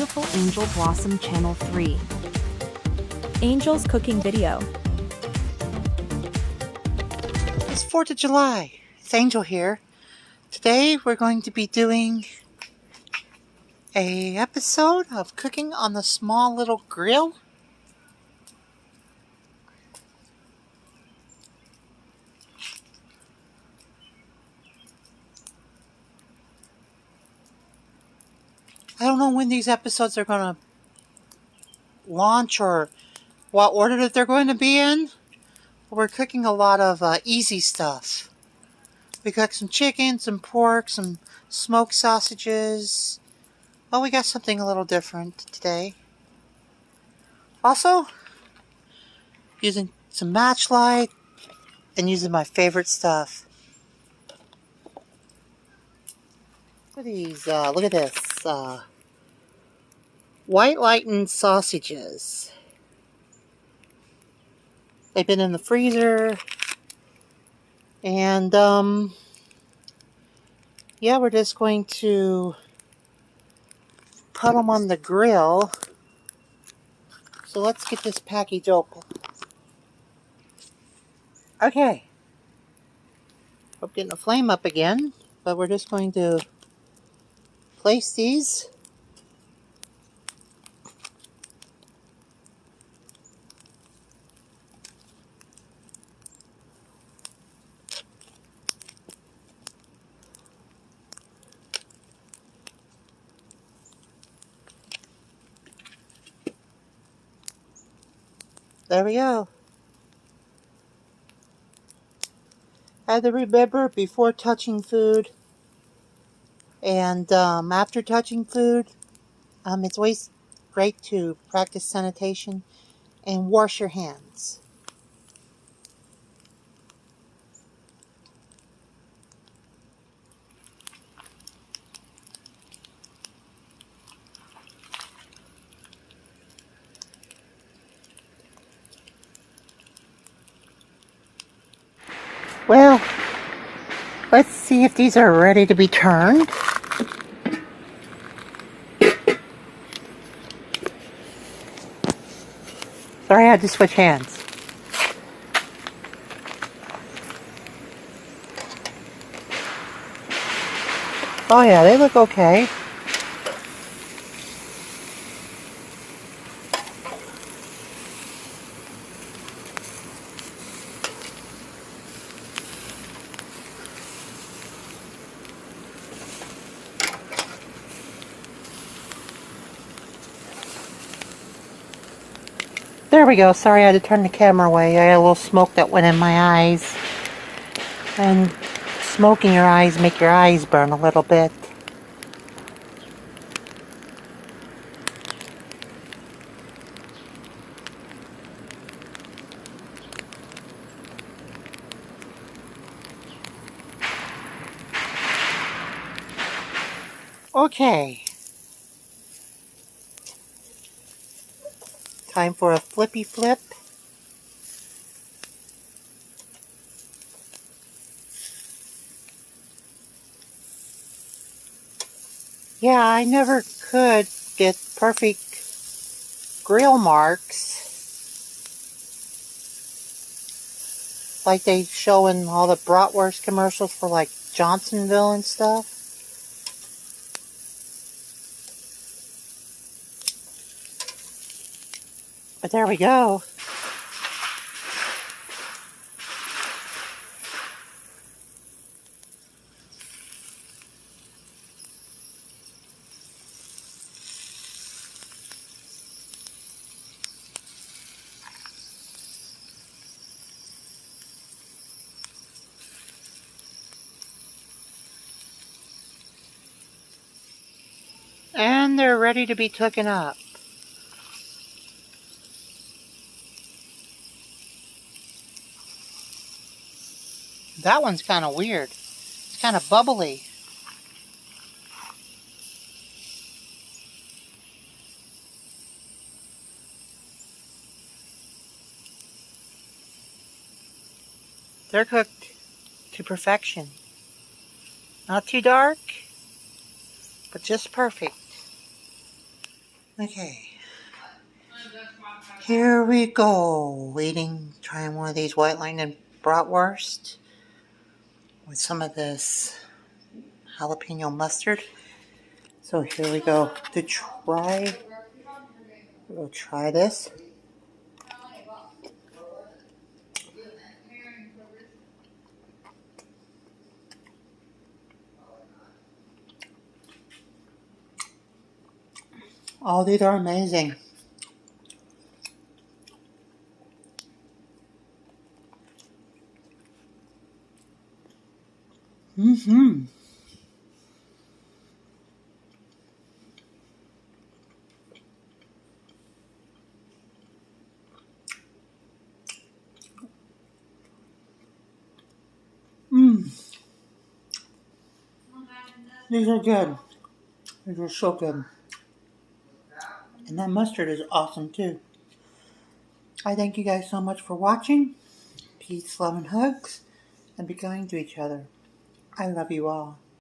Beautiful Angel Blossom Channel 3. Angel's cooking video. It's 4th of July. It's Angel here. Today we're going to be doing an episode of cooking on the small little grill. I don't know when these episodes are going to launch or what order that they're going to be in. But we're cooking a lot of easy stuff. We cooked some chicken, some pork, some smoked sausages. Well, we got something a little different today. Also, using some matchlight and using my favorite stuff. Look at these, look at this. White lightened sausages. They've been in the freezer. And, yeah, we're just going to put them on the grill. So let's get this package open. Okay. Hope getting the flame up again. But we're just going to place these. There we go. I had to remember before touching food and after touching food, it's always great to practice sanitation and wash your hands. Well, let's see if these are ready to be turned. Sorry, I had to switch hands. Oh yeah, they look okay. There we go. Sorry, I had to turn the camera away. I had a little smoke that went in my eyes. And smoke in your eyes make your eyes burn a little bit. Okay. Time for a flippy flip. Yeah, I never could get perfect grill marks like they show in all the bratwurst commercials for like Johnsonville and stuff. But there we go. And they're ready to be taken up. That one's kind of weird. It's kind of bubbly. They're cooked to perfection. Not too dark, but just perfect. Okay. Here we go. Trying one of these white lightning bratwurst with some of this jalapeno mustard. So here we go. We'll try this. Oh, these are amazing. Mm-hmm. Mmm. These are good. These are so good. And that mustard is awesome too. I thank you guys so much for watching. Peace, love, and hugs. And be kind to each other. I love you all.